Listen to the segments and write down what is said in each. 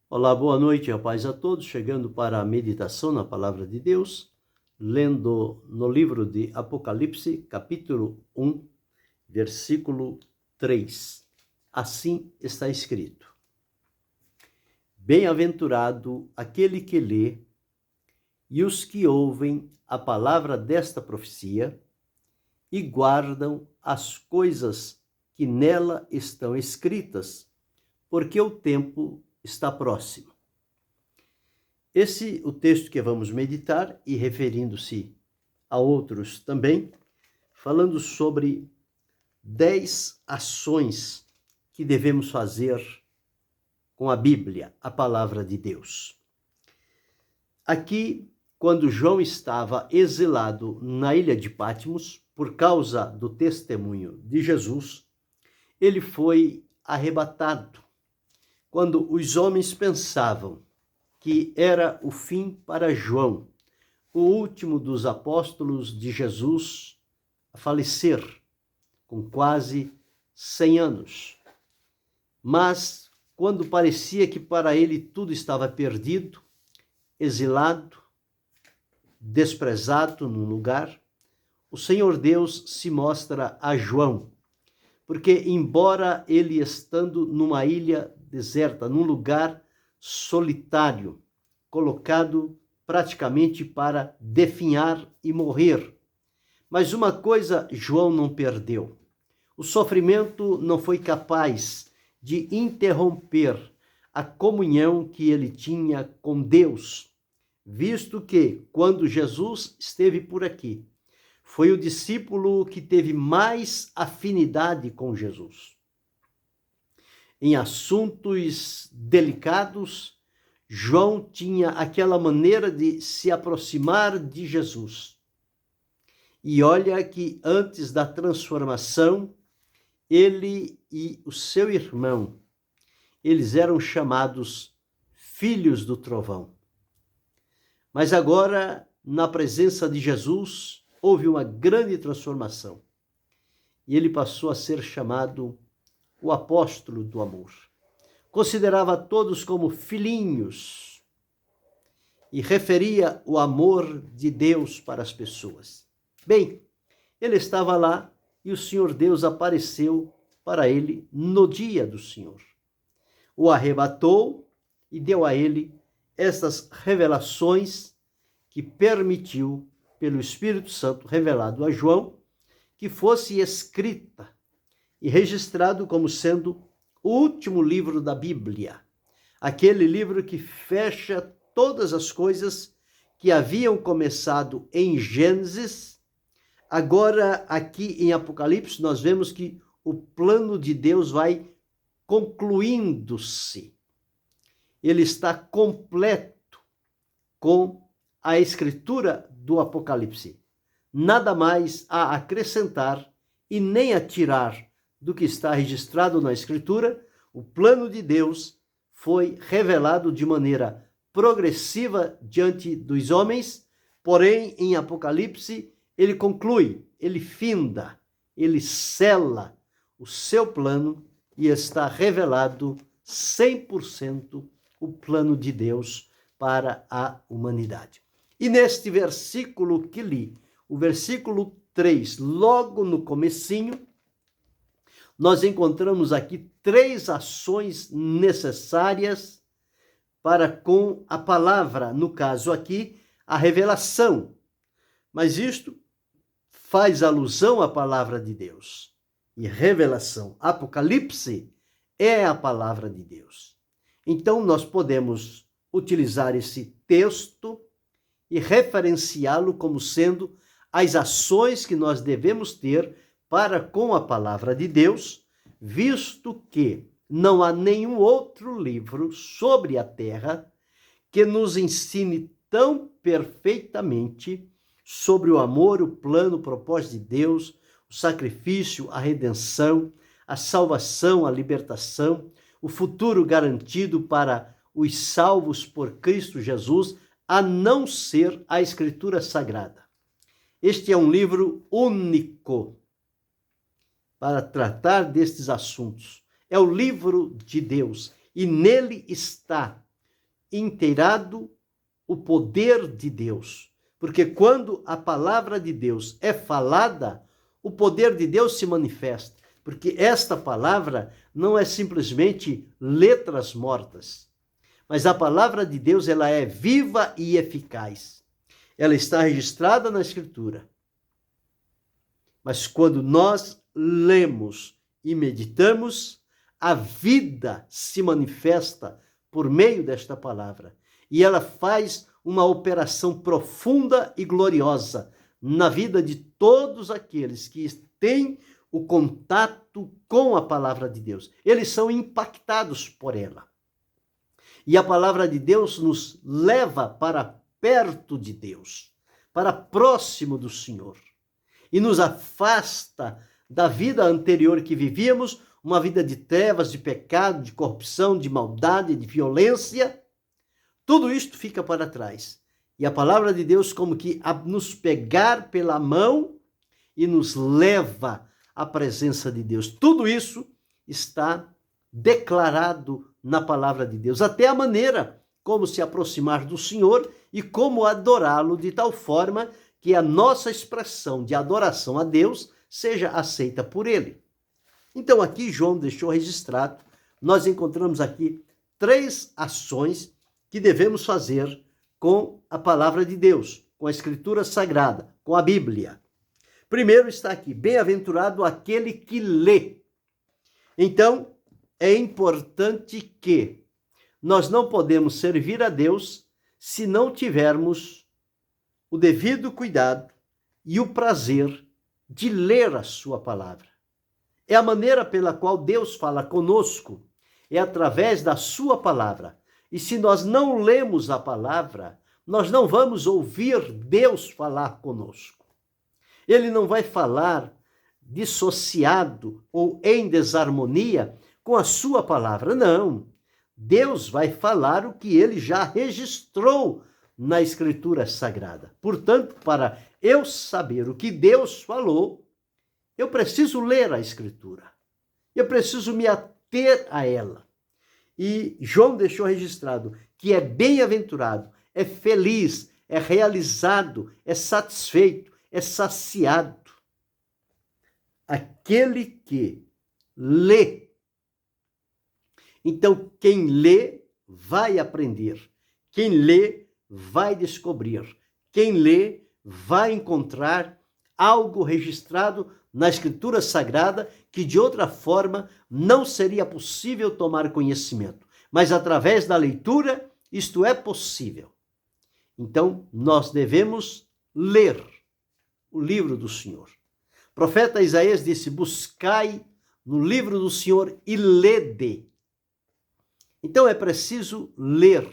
Olá, boa noite, a paz a todos, chegando para a meditação na Palavra de Deus, lendo no livro de Apocalipse, capítulo 1, versículo 3. Assim está escrito: Bem-aventurado aquele que lê e os que ouvem a palavra desta profecia e guardam as coisas que nela estão escritas, porque o tempo está próximo. O texto que vamos meditar, e referindo-se a outros também, falando sobre 10 ações que devemos fazer com a Bíblia, a palavra de Deus. Aqui, quando João estava exilado na ilha de Patmos, por causa do testemunho de Jesus, ele foi arrebatado. Quando os homens pensavam que era o fim para João, o último dos apóstolos de Jesus, a falecer com quase 100 anos. Mas, quando parecia que para ele tudo estava perdido, exilado, desprezado num lugar, o Senhor Deus se mostra a João, porque embora ele estando numa ilha deserta, num lugar solitário, colocado praticamente para definhar e morrer. Mas uma coisa João não perdeu: o sofrimento não foi capaz de interromper a comunhão que ele tinha com Deus, visto que, quando Jesus esteve por aqui, foi o discípulo que teve mais afinidade com Jesus. Em assuntos delicados, João tinha aquela maneira de se aproximar de Jesus. E olha que antes da transformação, ele e o seu irmão, eles eram chamados filhos do trovão. Mas agora, na presença de Jesus, houve uma grande transformação. E ele passou a ser chamado o apóstolo do amor. Considerava todos como filhinhos e referia o amor de Deus para as pessoas. Bem, ele estava lá e o Senhor Deus apareceu para ele no dia do Senhor. O arrebatou e deu a ele estas revelações que permitiu, pelo Espírito Santo revelado a João, que fosse escrita e registrado como sendo o último livro da Bíblia, aquele livro que fecha todas as coisas que haviam começado em Gênesis. Agora, aqui em Apocalipse, nós vemos que o plano de Deus vai concluindo-se. Ele está completo com a escritura do Apocalipse. Nada mais a acrescentar e nem a tirar do que está registrado na Escritura. O plano de Deus foi revelado de maneira progressiva diante dos homens, porém, em Apocalipse, ele conclui, ele finda, ele sela o seu plano e está revelado 100% o plano de Deus para a humanidade. E neste versículo que li, o versículo 3, logo no comecinho, nós encontramos aqui 3 ações necessárias para com a palavra, no caso aqui, a revelação. Mas isto faz alusão à palavra de Deus. E revelação, Apocalipse, é a palavra de Deus. Então, nós podemos utilizar esse texto e referenciá-lo como sendo as ações que nós devemos ter para com a palavra de Deus, visto que não há nenhum outro livro sobre a terra que nos ensine tão perfeitamente sobre o amor, o plano, o propósito de Deus, o sacrifício, a redenção, a salvação, a libertação, o futuro garantido para os salvos por Cristo Jesus, a não ser a Escritura Sagrada. Este é um livro único para tratar destes assuntos. É o livro de Deus e nele está inteirado o poder de Deus. Porque quando a palavra de Deus é falada, o poder de Deus se manifesta. Porque esta palavra não é simplesmente letras mortas, mas a palavra de Deus, ela é viva e eficaz. Ela está registrada na Escritura. Mas quando nós lemos e meditamos, a vida se manifesta por meio desta palavra. E ela faz uma operação profunda e gloriosa na vida de todos aqueles que têm o contato com a palavra de Deus. Eles são impactados por ela. E a palavra de Deus nos leva para perto de Deus, para próximo do Senhor. E nos afasta da vida anterior que vivíamos, uma vida de trevas, de pecado, de corrupção, de maldade, de violência. Tudo isto fica para trás. E a palavra de Deus como que a nos pegar pela mão e nos leva à presença de Deus. Tudo isso está declarado na palavra de Deus. Até a maneira como se aproximar do Senhor e como adorá-lo de tal forma que a nossa expressão de adoração a Deus seja aceita por Ele. Então aqui João deixou registrado, nós encontramos aqui 3 ações que devemos fazer com a palavra de Deus, com a Escritura Sagrada, com a Bíblia. Primeiro está aqui, bem-aventurado aquele que lê. Então, é importante que nós não podemos servir a Deus se não tivermos o devido cuidado e o prazer de ler a sua palavra. É a maneira pela qual Deus fala conosco, é através da sua palavra. E se nós não lemos a palavra, nós não vamos ouvir Deus falar conosco. Ele não vai falar dissociado ou em desarmonia com a sua palavra, não. Deus vai falar o que ele já registrou na Escritura Sagrada. Portanto, para eu saber o que Deus falou, eu preciso ler a Escritura. Eu preciso me ater a ela. E João deixou registrado que é bem-aventurado, é feliz, é realizado, é satisfeito, é saciado aquele que lê. Então, quem lê vai aprender. Quem lê vai descobrir. Quem lê vai encontrar algo registrado na Escritura Sagrada que de outra forma não seria possível tomar conhecimento. Mas através da leitura, isto é possível. Então, nós devemos ler o livro do Senhor. O profeta Isaías disse, buscai no livro do Senhor e lede. Então, é preciso ler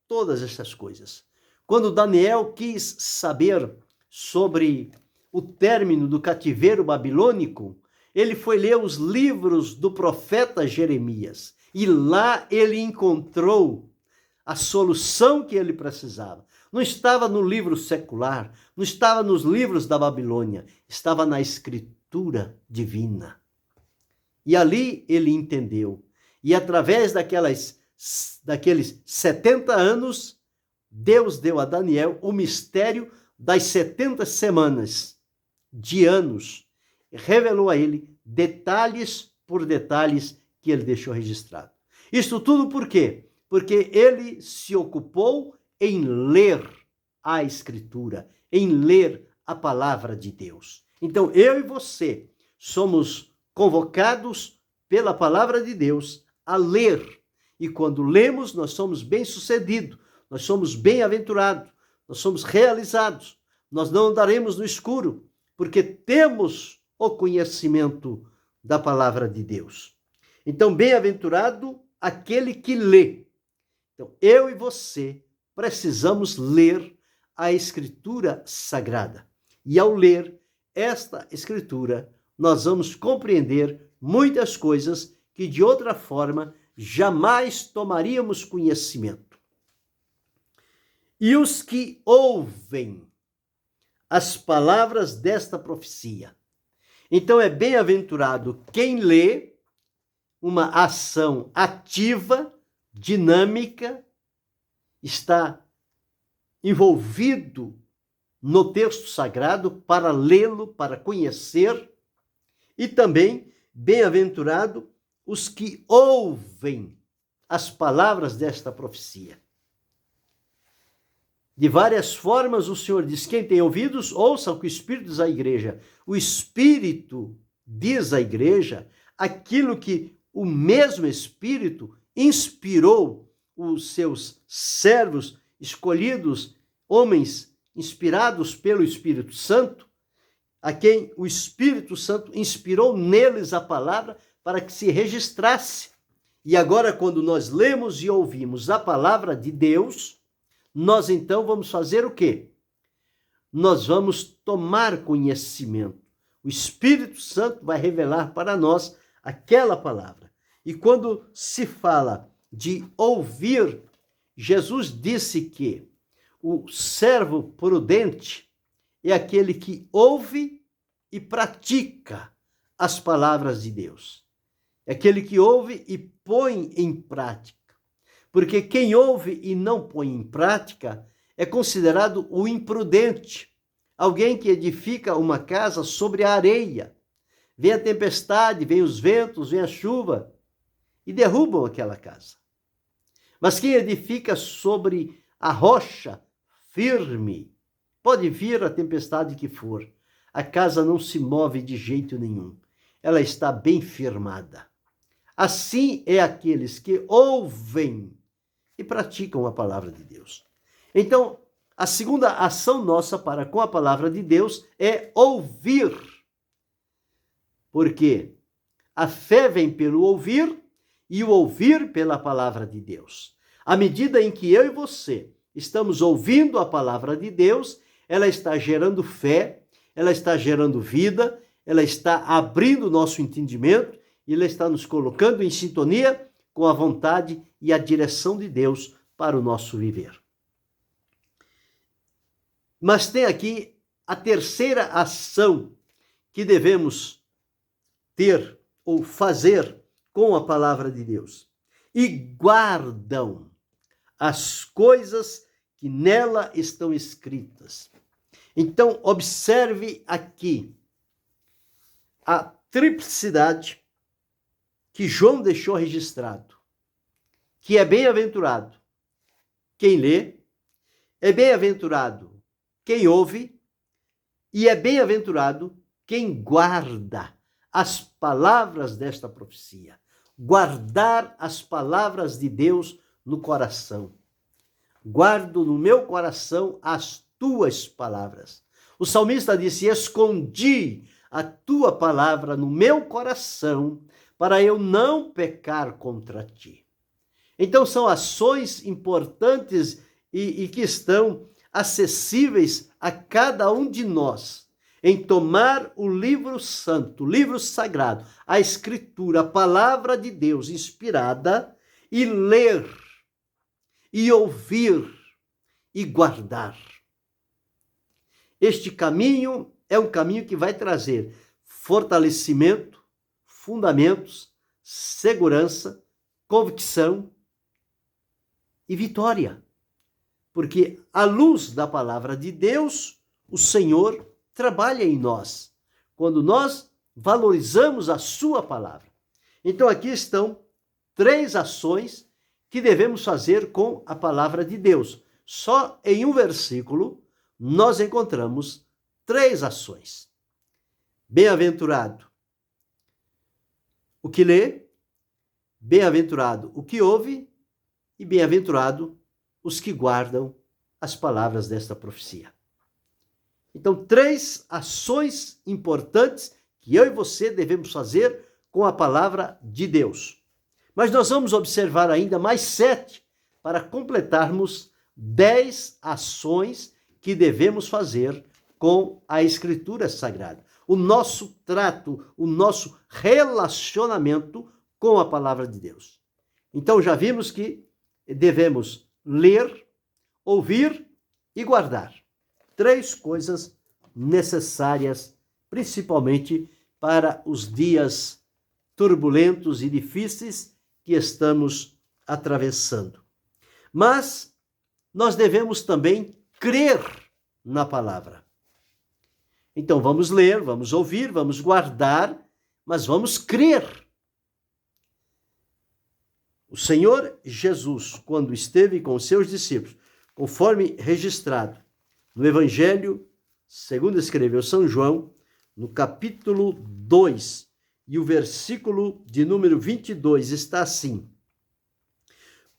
todas essas coisas. Quando Daniel quis saber sobre o término do cativeiro babilônico, ele foi ler os livros do profeta Jeremias. E lá ele encontrou a solução que ele precisava. Não estava no livro secular, não estava nos livros da Babilônia, estava na Escritura divina. E ali ele entendeu. E através daqueles 70 anos, Deus deu a Daniel o mistério das 70 semanas de anos. Revelou a ele detalhes por detalhes que ele deixou registrado. Isso tudo por quê? Porque ele se ocupou em ler a Escritura, em ler a palavra de Deus. Então, eu e você somos convocados pela palavra de Deus a ler. E quando lemos, nós somos bem-sucedidos, nós somos bem-aventurados, nós somos realizados. Nós não andaremos no escuro, porque temos o conhecimento da palavra de Deus. Então, bem-aventurado aquele que lê. Então, eu e você precisamos ler a Escritura Sagrada. E ao ler esta Escritura, nós vamos compreender muitas coisas que de outra forma jamais tomaríamos conhecimento. E os que ouvem as palavras desta profecia. Então é bem-aventurado quem lê, uma ação ativa, dinâmica, está envolvido no texto sagrado para lê-lo, para conhecer, e também bem-aventurado os que ouvem as palavras desta profecia. De várias formas, o Senhor diz: quem tem ouvidos, ouça o que o Espírito diz à igreja. O Espírito diz à igreja aquilo que o mesmo Espírito inspirou os seus servos escolhidos, homens inspirados pelo Espírito Santo, a quem o Espírito Santo inspirou neles a palavra para que se registrasse. E agora, quando nós lemos e ouvimos a palavra de Deus, nós então vamos fazer o quê? Nós vamos tomar conhecimento. O Espírito Santo vai revelar para nós aquela palavra. E quando se fala de ouvir, Jesus disse que o servo prudente é aquele que ouve e pratica as palavras de Deus. É aquele que ouve e põe em prática. Porque quem ouve e não põe em prática é considerado o imprudente, alguém que edifica uma casa sobre a areia. Vem a tempestade, vem os ventos, vem a chuva e derrubam aquela casa. Mas quem edifica sobre a rocha firme, pode vir a tempestade que for, a casa não se move de jeito nenhum. Ela está bem firmada. Assim é aqueles que ouvem e praticam a palavra de Deus. Então, a segunda ação nossa para com a palavra de Deus é ouvir. Porque a fé vem pelo ouvir e o ouvir pela palavra de Deus. À medida em que eu e você estamos ouvindo a palavra de Deus, ela está gerando fé, ela está gerando vida, ela está abrindo o nosso entendimento e ela está nos colocando em sintonia com a vontade e a direção de Deus para o nosso viver. Mas tem aqui a terceira ação que devemos ter ou fazer com a palavra de Deus. E guardam as coisas que nela estão escritas. Então, observe aqui a triplicidade que João deixou registrado, que é bem-aventurado quem lê, é bem-aventurado quem ouve e é bem-aventurado quem guarda as palavras desta profecia. Guardar as palavras de Deus no coração. Guardo no meu coração as tuas palavras. O salmista disse: escondi a tua palavra no meu coração para eu não pecar contra ti. Então são ações importantes e que estão acessíveis a cada um de nós, em tomar o livro santo, o livro sagrado, a escritura, a palavra de Deus inspirada, e ler, e ouvir, e guardar. Este caminho é um caminho que vai trazer fortalecimento, fundamentos, segurança, convicção e vitória. Porque à luz da palavra de Deus, o Senhor trabalha em nós, quando nós valorizamos a sua palavra. Então aqui estão 3 ações que devemos fazer com a palavra de Deus. Só em um versículo nós encontramos 3 ações. Bem-aventurado o que lê, bem-aventurado o que ouve e bem-aventurado os que guardam as palavras desta profecia. Então, 3 ações importantes que eu e você devemos fazer com a palavra de Deus. Mas nós vamos observar ainda mais 7 para completarmos 10 ações que devemos fazer com a Escritura Sagrada. O nosso trato, o nosso relacionamento com a palavra de Deus. Então, já vimos que devemos ler, ouvir e guardar. 3 coisas necessárias, principalmente para os dias turbulentos e difíceis que estamos atravessando. Mas nós devemos também crer na palavra. Então vamos ler, vamos ouvir, vamos guardar, mas vamos crer. O Senhor Jesus, quando esteve com os seus discípulos, conforme registrado no Evangelho, segundo escreveu São João, no capítulo 2, e o versículo de número 22 está assim: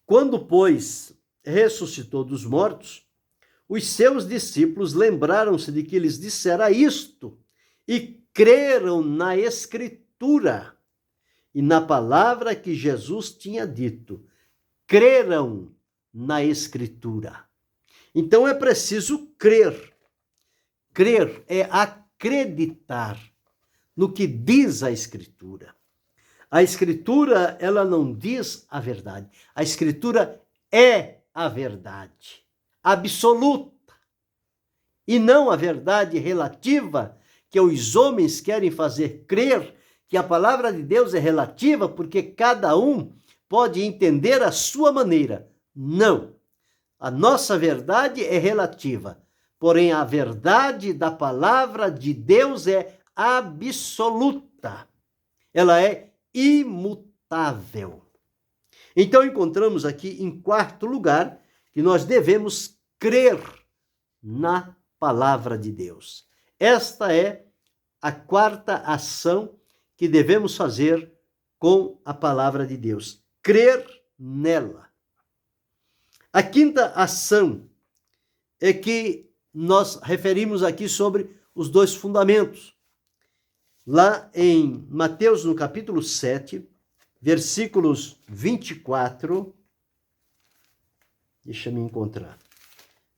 Quando, pois, ressuscitou dos mortos, os seus discípulos lembraram-se de que lhes dissera isto e creram na Escritura e na palavra que Jesus tinha dito. Creram na Escritura. Então é preciso crer. Crer é acreditar no que diz a Escritura. A Escritura, ela não diz a verdade. A Escritura é a verdade absoluta e não a verdade relativa que os homens querem fazer crer que a palavra de Deus é relativa porque cada um pode entender a sua maneira. Não. A nossa verdade é relativa, porém a verdade da palavra de Deus é absoluta. Ela é imutável. Então encontramos aqui em quarto lugar que nós devemos crer na palavra de Deus. Esta é a quarta ação que devemos fazer com a palavra de Deus. Crer nela. A quinta ação é que nós referimos aqui sobre os dois fundamentos. Lá em Mateus, no capítulo 7, versículos 24, deixa-me encontrar.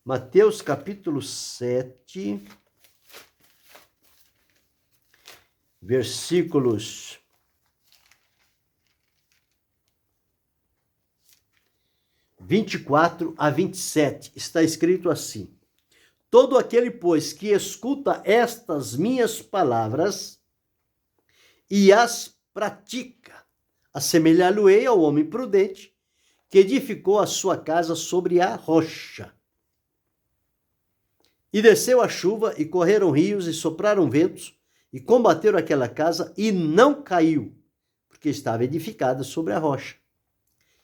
Mateus, capítulo 7, versículos 24 a 27, está escrito assim: Todo aquele, pois, que escuta estas minhas palavras e as pratica, assemelhá-lo-ei ao homem prudente que edificou a sua casa sobre a rocha. E desceu a chuva, e correram rios, e sopraram ventos, e combateram aquela casa, e não caiu, porque estava edificada sobre a rocha.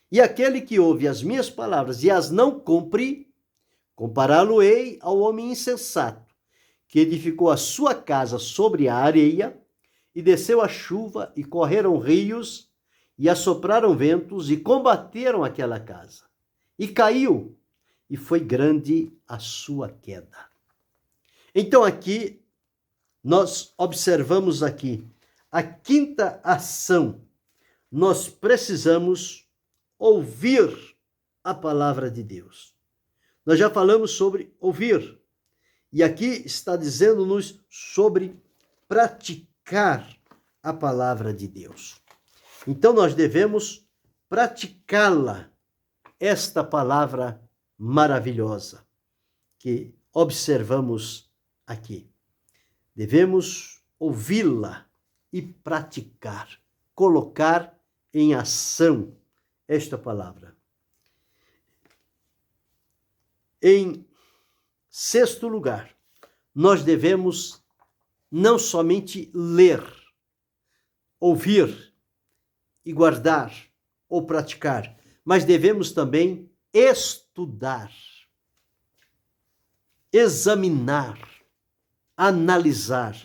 E aquele que ouve as minhas palavras e as não cumpre, compará-lo-ei ao homem insensato, que edificou a sua casa sobre a areia, e desceu a chuva, e correram rios, e assopraram ventos, e combateram aquela casa. E caiu, e foi grande a sua queda. Então aqui, nós observamos aqui a quinta ação. Nós precisamos ouvir a palavra de Deus. Nós já falamos sobre ouvir. E aqui está dizendo-nos sobre praticar a palavra de Deus. Então nós devemos praticá-la, esta palavra maravilhosa que observamos aqui. Devemos ouvi-la e praticar, colocar em ação esta palavra. Em sexto lugar, nós devemos não somente ler, ouvir e guardar ou praticar, mas devemos também estudar, examinar, analisar.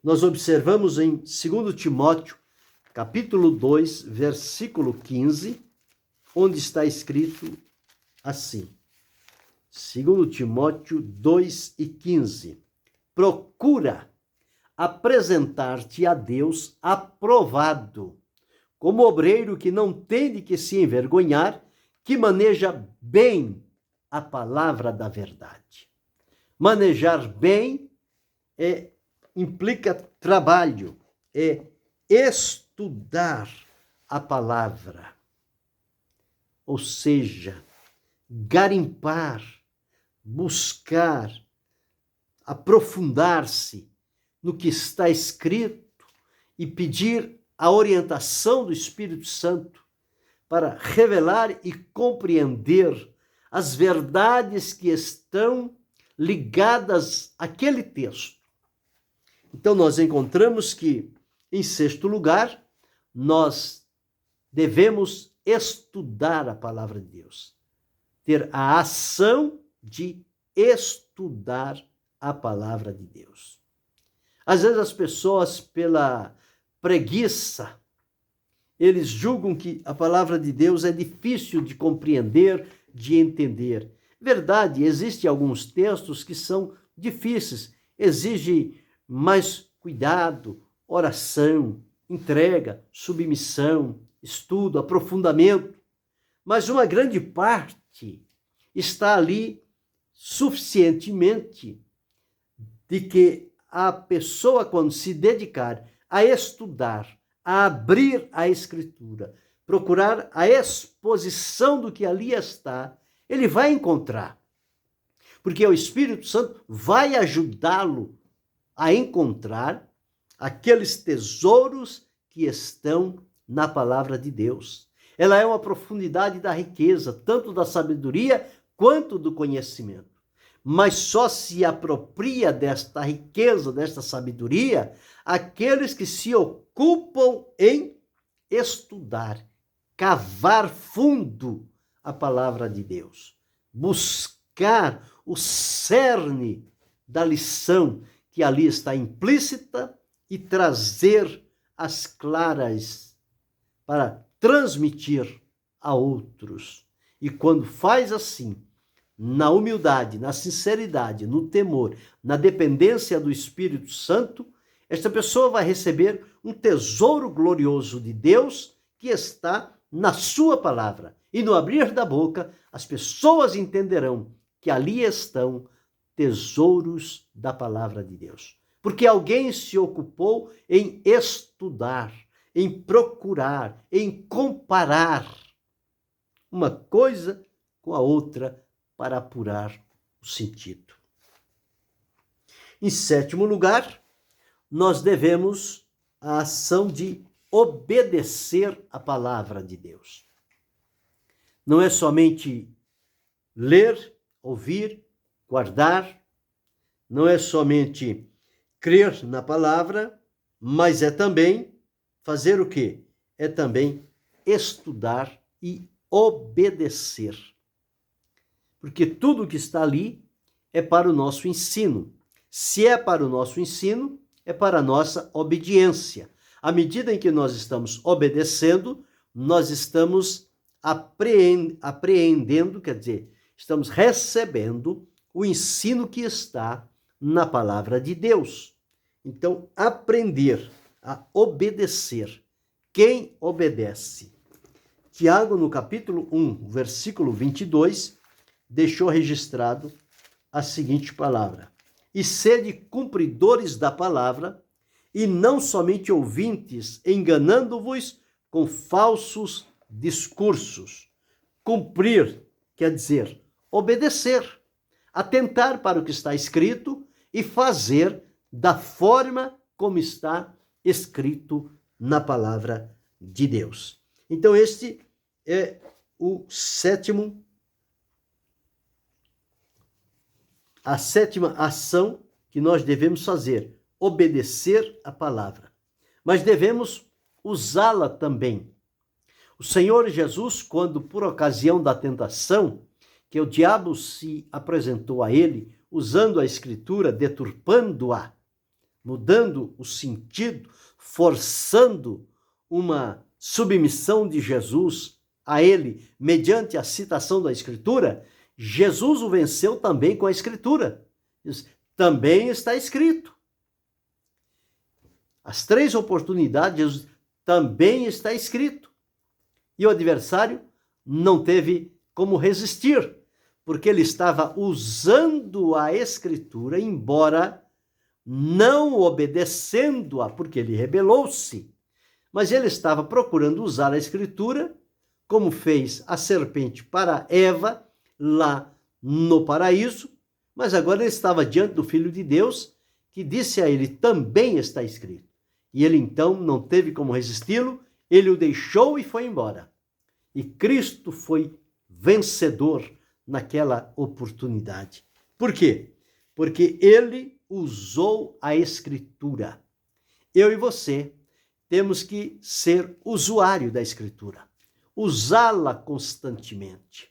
Nós observamos em 2 Timóteo, capítulo 2, versículo 15, onde está escrito assim. 2 Timóteo 2 e 15. Procura apresentar-te a Deus aprovado, como obreiro que não tem de que se envergonhar, que maneja bem a palavra da verdade. Manejar bem implica trabalho, é estudar a palavra, ou seja, garimpar, buscar, aprofundar-se no que está escrito e pedir a orientação do Espírito Santo para revelar e compreender as verdades que estão ligadas àquele texto. Então, nós encontramos que, em sexto lugar, nós devemos estudar a palavra de Deus. Ter a ação de estudar a palavra de Deus. Às vezes as pessoas, pela preguiça, eles julgam que a palavra de Deus é difícil de compreender, de entender. Verdade, existem alguns textos que são difíceis, exigem mais cuidado, oração, entrega, submissão, estudo, aprofundamento. Mas uma grande parte está ali suficientemente de que a pessoa, quando se dedicar a estudar, a abrir a Escritura, procurar a exposição do que ali está, ele vai encontrar. Porque o Espírito Santo vai ajudá-lo a encontrar aqueles tesouros que estão na palavra de Deus. Ela é uma profundidade da riqueza, tanto da sabedoria quanto do conhecimento. Mas só se apropria desta riqueza, desta sabedoria, aqueles que se ocupam em estudar, cavar fundo a palavra de Deus, buscar o cerne da lição que ali está implícita e trazer as claras para transmitir a outros. E quando faz assim, na humildade, na sinceridade, no temor, na dependência do Espírito Santo, esta pessoa vai receber um tesouro glorioso de Deus que está na sua palavra. E no abrir da boca, as pessoas entenderão que ali estão tesouros da palavra de Deus. Porque alguém se ocupou em estudar, em procurar, em comparar uma coisa com a outra para apurar o sentido. Em sétimo lugar, nós devemos a ação de obedecer a palavra de Deus. Não é somente ler, ouvir, guardar, não é somente crer na palavra, mas é também fazer o quê? É também estudar e obedecer. Porque tudo que está ali é para o nosso ensino. Se é para o nosso ensino, é para a nossa obediência. À medida em que nós estamos obedecendo, nós estamos apreendendo, quer dizer, estamos recebendo o ensino que está na palavra de Deus. Então, aprender a obedecer. Quem obedece? Tiago, no capítulo 1, versículo 22, deixou registrado a seguinte palavra: e sede cumpridores da palavra, e não somente ouvintes, enganando-vos com falsos discursos. Cumprir quer dizer obedecer, atentar para o que está escrito e fazer da forma como está escrito na palavra de Deus. Então, este é a sétima ação que nós devemos fazer, obedecer a palavra. Mas devemos usá-la também. O Senhor Jesus, quando por ocasião da tentação, que o diabo se apresentou a ele, usando a Escritura, deturpando-a, mudando o sentido, forçando uma submissão de Jesus a ele, mediante a citação da Escritura, Jesus o venceu também com a Escritura. Também está escrito. As três oportunidades, Jesus, também está escrito. E o adversário não teve como resistir, porque ele estava usando a Escritura, embora não obedecendo-a, porque ele rebelou-se. Mas ele estava procurando usar a Escritura, como fez a serpente para Eva, lá no paraíso, mas agora ele estava diante do Filho de Deus, que disse a ele, também está escrito. E ele então não teve como resisti-lo, ele o deixou e foi embora. E Cristo foi vencedor naquela oportunidade. Por quê? Porque ele usou a Escritura. Eu e você temos que ser usuário da Escritura, usá-la constantemente,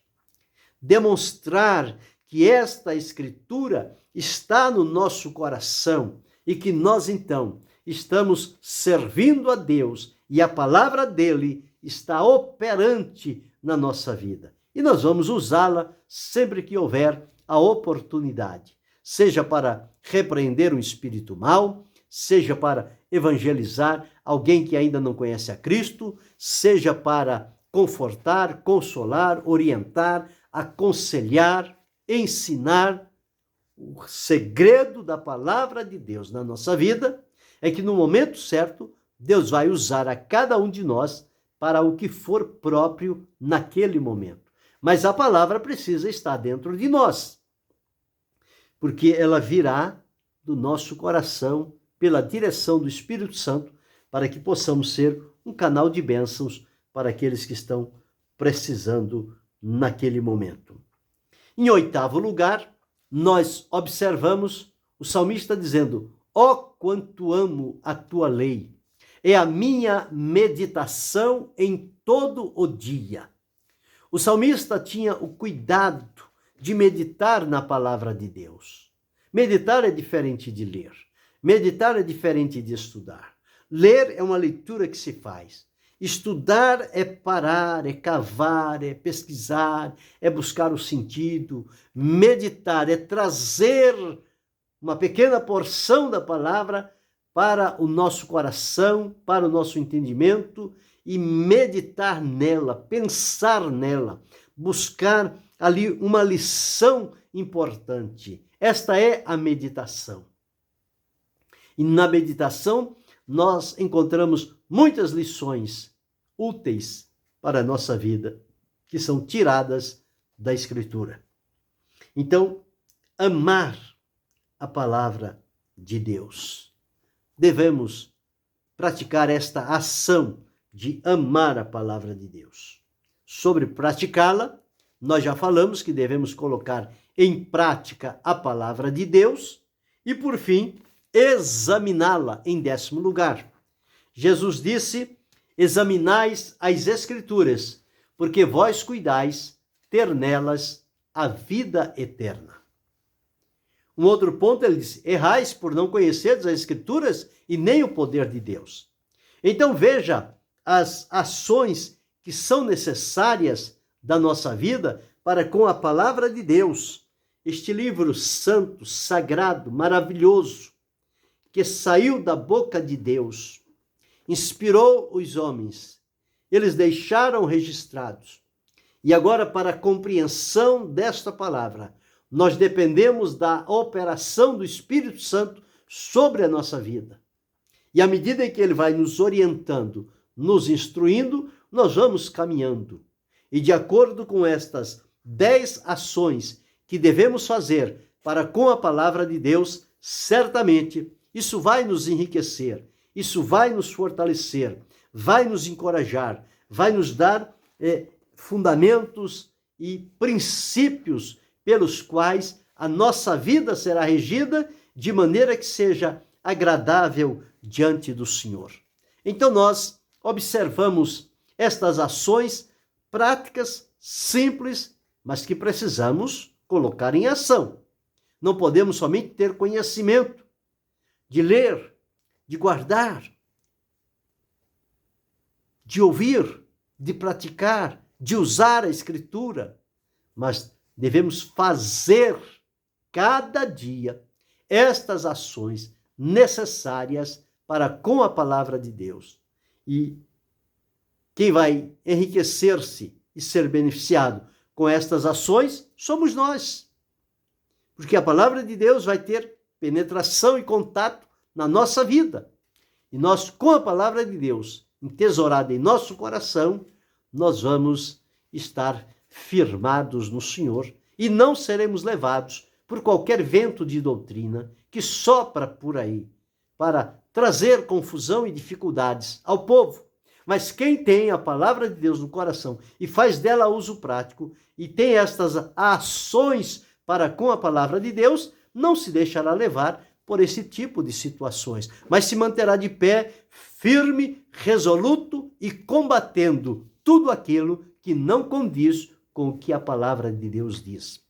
demonstrar que esta Escritura está no nosso coração e que nós, então, estamos servindo a Deus e a palavra dele está operante na nossa vida. E nós vamos usá-la sempre que houver a oportunidade, seja para repreender um espírito mau, seja para evangelizar alguém que ainda não conhece a Cristo, seja para confortar, consolar, orientar, aconselhar, ensinar. O segredo da palavra de Deus na nossa vida é que no momento certo, Deus vai usar a cada um de nós para o que for próprio naquele momento. Mas a palavra precisa estar dentro de nós, porque ela virá do nosso coração pela direção do Espírito Santo, para que possamos ser um canal de bênçãos para aqueles que estão precisando naquele momento. Em oitavo lugar, nós observamos o salmista dizendo: ó, quanto amo a tua lei, é a minha meditação em todo o dia. O salmista tinha o cuidado de meditar na palavra de Deus. Meditar é diferente de ler. Meditar é diferente de estudar. Ler é uma leitura que se faz. Estudar é parar, é cavar, é pesquisar, é buscar o sentido. Meditar é trazer uma pequena porção da palavra para o nosso coração, para o nosso entendimento e meditar nela, pensar nela, buscar ali uma lição importante. Esta é a meditação. E na meditação nós encontramos muitas lições úteis para a nossa vida, que são tiradas da Escritura. Então, amar a palavra de Deus. Devemos praticar esta ação de amar a palavra de Deus. Sobre praticá-la, nós já falamos que devemos colocar em prática a palavra de Deus e, por fim, examiná-la em 10º lugar. Jesus disse: examinais as Escrituras, porque vós cuidais ter nelas a vida eterna. Um outro ponto, ele diz: errais por não conhecerdes as Escrituras e nem o poder de Deus. Então veja as ações que são necessárias da nossa vida para com a palavra de Deus, este livro santo, sagrado, maravilhoso, que saiu da boca de Deus, inspirou os homens, eles deixaram registrados. E agora, para a compreensão desta palavra, nós dependemos da operação do Espírito Santo sobre a nossa vida. E à medida que ele vai nos orientando, nos instruindo, nós vamos caminhando. E de acordo com estas 10 ações que devemos fazer para com a palavra de Deus, certamente isso vai nos enriquecer, isso vai nos fortalecer, vai nos encorajar, vai nos dar fundamentos e princípios pelos quais a nossa vida será regida de maneira que seja agradável diante do Senhor. Então nós observamos estas ações práticas, simples, mas que precisamos colocar em ação. Não podemos somente ter conhecimento, de ler, de guardar, de ouvir, de praticar, de usar a Escritura, mas devemos fazer cada dia estas ações necessárias para com a palavra de Deus. E quem vai enriquecer-se e ser beneficiado com estas ações somos nós. Porque a palavra de Deus vai ter penetração e contato na nossa vida. E nós, com a palavra de Deus entesourada em nosso coração, nós vamos estar firmados no Senhor e não seremos levados por qualquer vento de doutrina que sopra por aí para trazer confusão e dificuldades ao povo. Mas quem tem a palavra de Deus no coração e faz dela uso prático e tem estas ações para com a palavra de Deus, não se deixará levar por esse tipo de situações, mas se manterá de pé, firme, resoluto e combatendo tudo aquilo que não condiz com o que a palavra de Deus diz.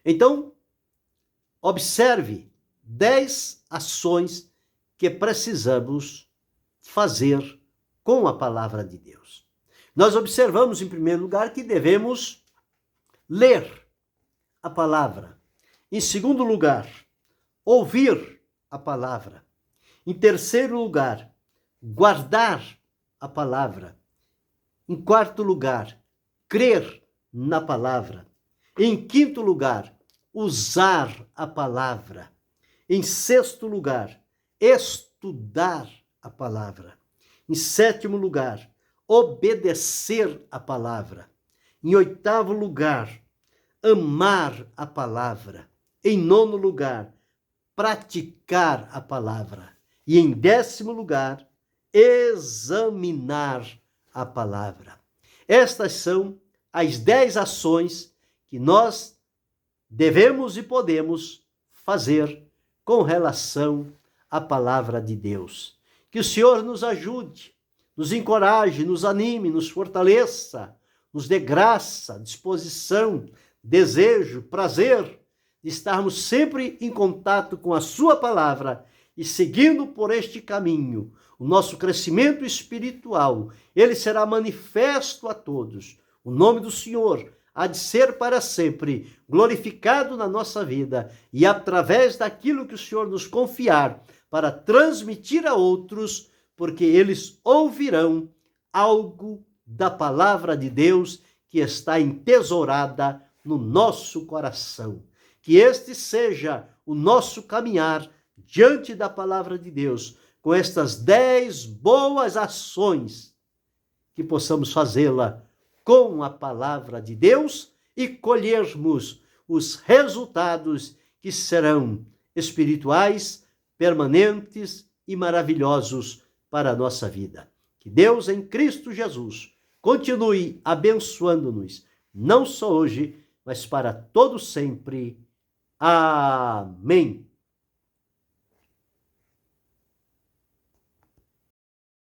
Então, observe 10 ações que precisamos fazer com a palavra de Deus. Nós observamos, em primeiro lugar, que devemos ler a palavra. Em segundo lugar, ouvir a palavra. Em terceiro lugar, guardar a palavra. Em quarto lugar, crer na palavra. Em quinto lugar, usar a palavra. Em sexto lugar, estudar a palavra. Em sétimo lugar, obedecer a palavra. Em oitavo lugar, amar a palavra. Em nono lugar, praticar a palavra. E em décimo lugar, examinar a palavra. Estas são as 10 ações que nós devemos e podemos fazer com relação à palavra de Deus. Que o Senhor nos ajude, nos encoraje, nos anime, nos fortaleça, nos dê graça, disposição, desejo, prazer de estarmos sempre em contato com a sua palavra e seguindo por este caminho. O nosso crescimento espiritual, ele será manifesto a todos. O nome do Senhor há de ser para sempre glorificado na nossa vida e através daquilo que o Senhor nos confiar para transmitir a outros, porque eles ouvirão algo da palavra de Deus que está entesourada no nosso coração. Que este seja o nosso caminhar diante da palavra de Deus, com estas 10 boas ações, que possamos fazê-la com a palavra de Deus e colhermos os resultados que serão espirituais, permanentes e maravilhosos para a nossa vida. Que Deus em Cristo Jesus continue abençoando-nos, não só hoje, mas para todo sempre. Amém.